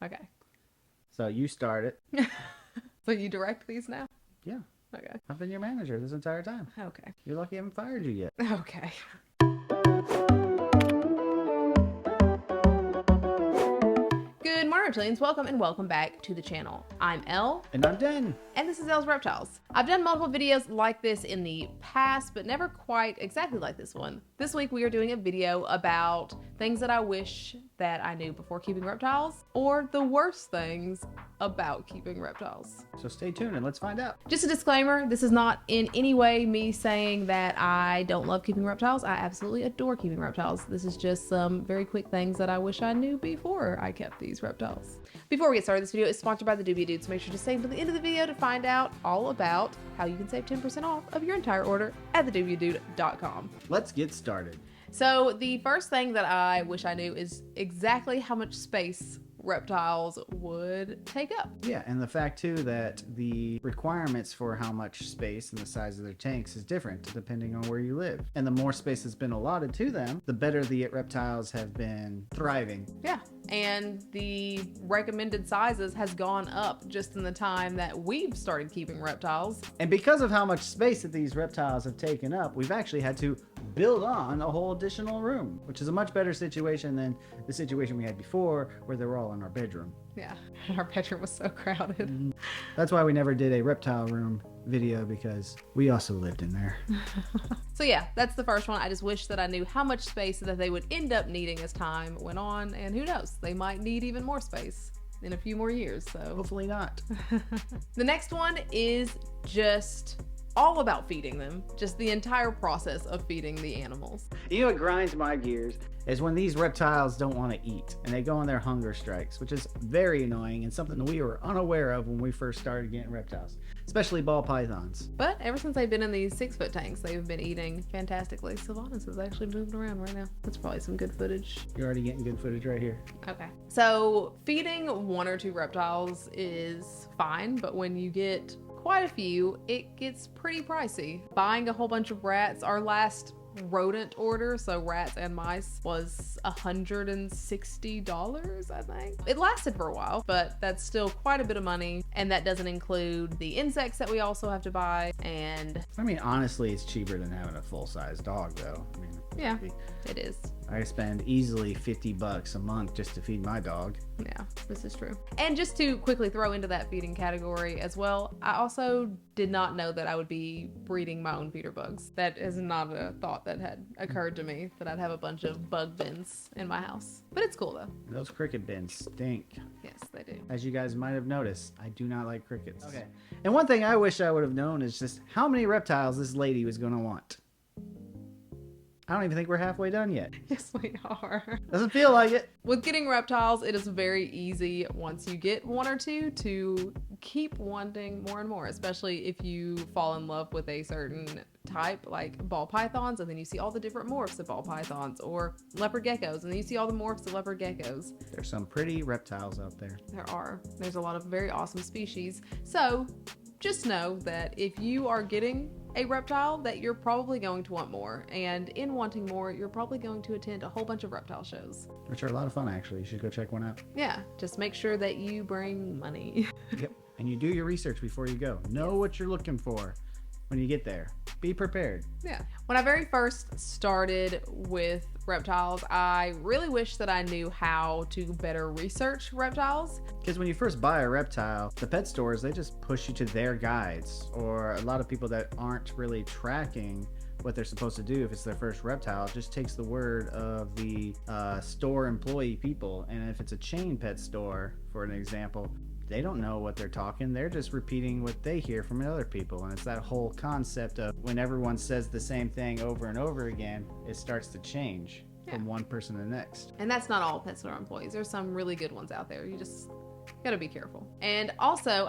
Okay. So you start it. So you direct these now? Yeah. Okay. I've been your manager this entire time. Okay. You're lucky I haven't fired you yet. Okay. Good morning, Reptilians. Welcome back to the channel. I'm Elle. And I'm Den. And this is Elle's Reptiles. I've done multiple videos like this in the past, but never quite exactly like this one. This week we are doing a video about things that I wish that I knew before keeping reptiles, or the worst things about keeping reptiles. So stay tuned and let's find out. Just a disclaimer, this is not in any way me saying that I don't love keeping reptiles. I absolutely adore keeping reptiles. This is just some very quick things that I wish I knew before I kept these reptiles. Before we get started, this video is sponsored by the Doobie Dude, so make sure to stay until the end of the video to find out all about how you can save 10% off of your entire order at thedoobieddude.com. Let's get started. So the first thing that I wish I knew is exactly how much space reptiles would take up. Yeah, and the fact too that the requirements for how much space and the size of their tanks is different depending on where you live. And the more space that's been allotted to them, the better the reptiles have been thriving. Yeah, and the recommended sizes has gone up just in the time that we've started keeping reptiles. And because of how much space that these reptiles have taken up, we've actually had to build on a whole additional room, which is a much better situation than the situation we had before where they were all in our bedroom. Yeah, our bedroom was so crowded. That's why we never did a reptile room video, because we also lived in there. So yeah, that's the first one. I just wish that I knew how much space that they would end up needing as time went on, and who knows, they might need even more space in a few more years, so Hopefully not. The next one is just all about feeding them, just the entire process of feeding the animals. You know what grinds my gears is when these reptiles don't want to eat and they go on their hunger strikes, which is very annoying and something that we were unaware of when we first started getting reptiles, especially ball pythons. But ever since they've been in these 6-foot tanks, they've been eating fantastically. Sylvanas is actually moving around right now. That's probably some good footage. You're already getting good footage right here. Okay. So feeding 1 or 2 reptiles is fine, but when you get quite a few, it gets pretty pricey. Buying a whole bunch of rats, our last rodent order, so rats and mice, was $160, I think. It lasted for a while, but that's still quite a bit of money, and that doesn't include the insects that we also have to buy. And I mean, honestly, it's cheaper than having a full-size dog, though. I mean, yeah, it is. I spend easily $50 a month just to feed my dog. Yeah, this is true. And just to quickly throw into that feeding category as well, I also did not know that I would be breeding my own feeder bugs. That is not a thought that had occurred to me, that I'd have a bunch of bug bins in my house. But it's cool though. Those cricket bins stink. Yes, they do. As you guys might have noticed, I do not like crickets. Okay. And one thing I wish I would have known is just how many reptiles this lady was going to want. I don't even think we're halfway done yet. Yes, we are. Doesn't feel like it. With getting reptiles, it is very easy once you get 1 or 2 to keep wanting more and more, especially if you fall in love with a certain type, like ball pythons, and then you see all the different morphs of ball pythons, or leopard geckos, and then you see all the morphs of leopard geckos. There's some pretty reptiles out there. There are. There's a lot of very awesome species. So just know that if you are getting a reptile, that you're probably going to want more, and in wanting more, you're probably going to attend a whole bunch of reptile shows, Which are a lot of fun, actually. You should go check one out. yeah, just make sure that you bring money. Yep. And you do your research before you go. Know what you're looking for when you get there. Be prepared. Yeah. When I very first started with reptiles, I really wish that I knew how to better research reptiles. Because when you first buy a reptile, the pet stores, they just push you to their guides. Or a lot of people that aren't really tracking what they're supposed to do if it's their first reptile, it just takes the word of the store employee people. And if it's a chain pet store, for an example, they don't know what they're talking. They're just repeating what they hear from other people. And it's that whole concept of when everyone says the same thing over and over again, it starts to change from one person to the next. And that's not all pet store employees. There's some really good ones out there. You just gotta be careful. And also,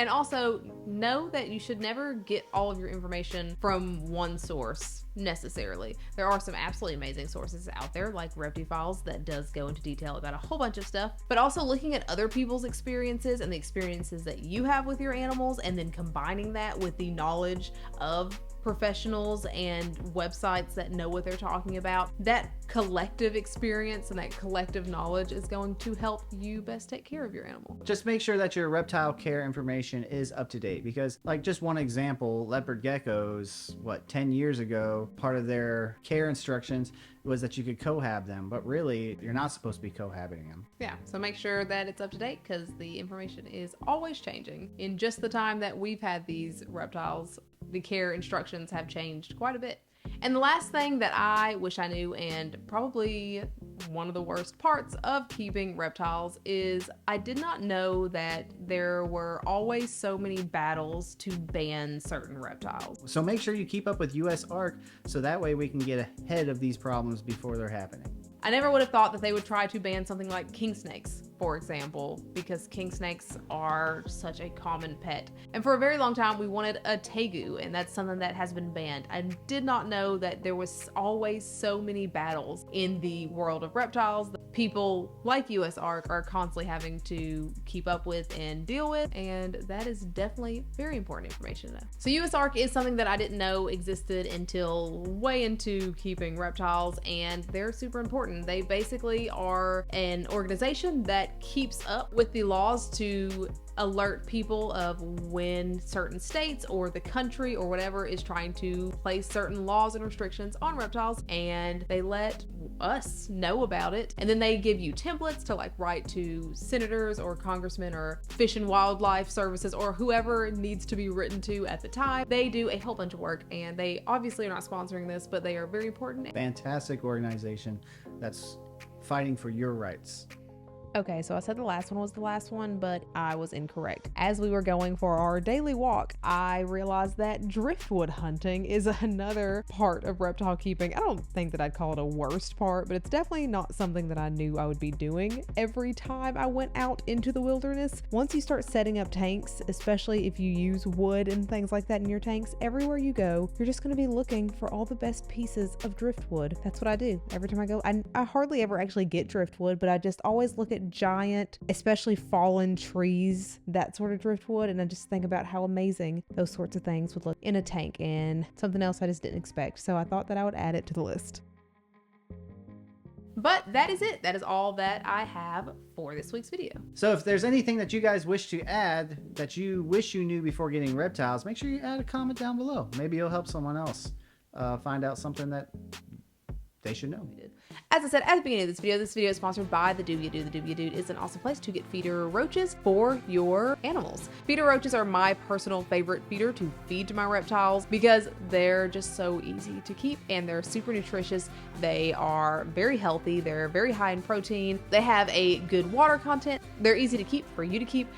also know that you should never get all of your information from one source necessarily. There are some absolutely amazing sources out there like Reptiles that does go into detail about a whole bunch of stuff, but also looking at other people's experiences and the experiences that you have with your animals, and then combining that with the knowledge of professionals and websites that know what they're talking about. That collective experience and that collective knowledge is going to help you best take care of your animal. Just make sure that your reptile care information is up to date, because like just one example, leopard geckos, 10 years ago, part of their care instructions was that you could cohab them, but really you're not supposed to be cohabiting them. Yeah, so make sure that it's up to date, because the information is always changing. In just the time that we've had these reptiles, the care instructions have changed quite a bit. And the last thing that I wish I knew, and probably one of the worst parts of keeping reptiles, is I did not know that there were always so many battles to ban certain reptiles. So make sure you keep up with US ARC, so that way we can get ahead of these problems before they're happening. I never would have thought that they would try to ban something like king snakes, for example, because king snakes are such a common pet. And for a very long time, we wanted a tegu, and that's something that has been banned. I did not know that there was always so many battles in the world of reptiles that people like US ARC are constantly having to keep up with and deal with, and that is definitely very important information to know. So US ARC is something that I didn't know existed until way into keeping reptiles, and they're super important. They basically are an organization that keeps up with the laws to alert people of when certain states or the country or whatever is trying to place certain laws and restrictions on reptiles, and they let us know about it, and then they give you templates to like write to senators or congressmen or Fish and Wildlife Services or whoever needs to be written to at the time. They do a whole bunch of work, and they obviously are not sponsoring this, but they are very important. Fantastic organization that's fighting for your rights. Okay, so I said the last one was the last one, but I was incorrect. As we were going for our daily walk, I realized that driftwood hunting is another part of reptile keeping. I don't think that I'd call it a worst part, but it's definitely not something that I knew I would be doing every time I went out into the wilderness. Once you start setting up tanks, especially if you use wood and things like that in your tanks, everywhere you go, you're just going to be looking for all the best pieces of driftwood. That's what I do every time I go. I hardly ever actually get driftwood, but I just always look at giant, especially fallen trees, that sort of driftwood, and I just think about how amazing those sorts of things would look in a tank, and something else I just didn't expect, so I thought that I would add it to the list. But that is it. That is all that I have for this week's video. So if there's anything that you guys wish to add that you wish you knew before getting reptiles, make sure you add a comment down below. Maybe it'll help someone else find out something that they should know. As I said at the beginning of this video is sponsored by the Doobie Doo. The Doobie Doo is an awesome place to get feeder roaches for your animals. Feeder roaches are my personal favorite feeder to feed to my reptiles because they're just so easy to keep and they're super nutritious. They are very healthy. They're very high in protein. They have a good water content. They're easy to keep for you to keep.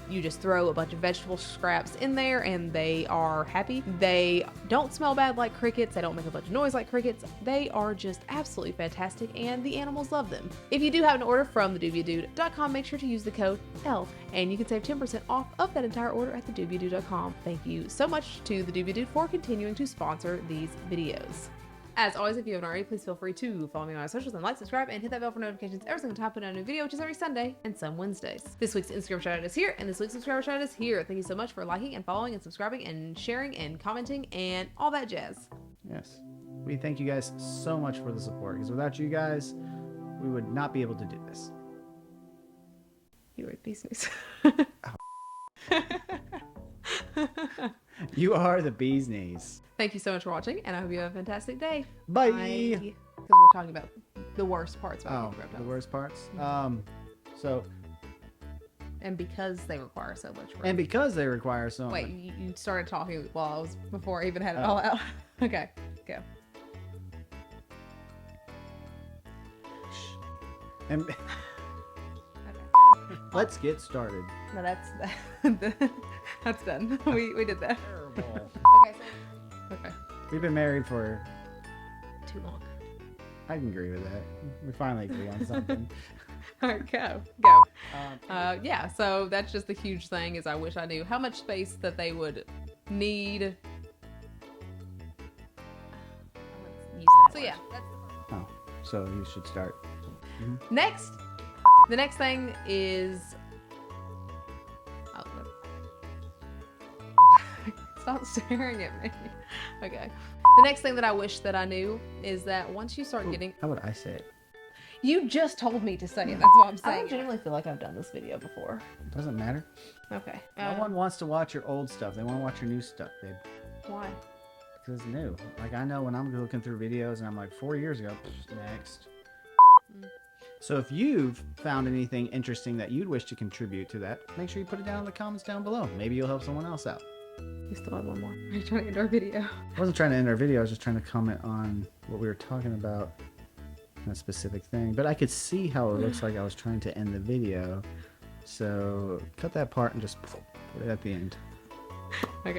You just throw a bunch of vegetable scraps in there and they are happy. They don't smell bad like crickets. They don't make a bunch of noise like crickets. They are just absolutely fantastic and the animals love them. If you do have an order from thedoobiedude.com, make sure to use the code Elle and you can save 10% off of that entire order at thedoobiedude.com. Thank you so much to the Doobie Dude for continuing to sponsor these videos. As always, if you haven't already, please feel free to follow me on my socials and like, subscribe, and hit that bell for notifications every single time I put out a new video, which is every Sunday and some Wednesdays. This week's Instagram shoutout is here, and this week's subscriber shoutout is here. Thank you so much for liking and following and subscribing and sharing and commenting and all that jazz. Yes. We thank you guys so much for the support, because without you guys, we would not be able to do this. You were beast news. You are the bee's knees. Thank you so much for watching, and I hope you have a fantastic day. Bye. Because we're talking about the worst parts about reptiles. The worst parts. And because they require so much room. And because they require so much. Wait, you started talking while I was before I even had it all out. Okay, go. And let's get started. No, that's done. We did that. Terrible. Okay. We've been married for Too long. I can agree with that. We finally agree on something. All right, go. Yeah, so that's just the huge thing is I wish I knew how much space that they would need. So yeah, that's the Oh, so you should start. Mm-hmm. Next, the next thing is... Oh, Stop staring at me. Okay. The next thing that I wish that I knew is that once you start getting... How would I say it? You just told me to say it. That's what I'm saying. I genuinely feel like I've done this video before. Doesn't matter. Okay. No one wants to watch your old stuff. They want to watch your new stuff, babe. Why? Because it's new. Like, I know when I'm looking through videos and I'm like, 4 years ago, next. So if you've found anything interesting that you'd wish to contribute to that, make sure you put it down in the comments down below. Maybe you'll help someone else out. We still have one more. Are you trying to end our video? I wasn't trying to end our video. I was just trying to comment on what we were talking about in a specific thing. But I could see how it looks like I was trying to end the video. So cut that part and just put it at the end. Okay.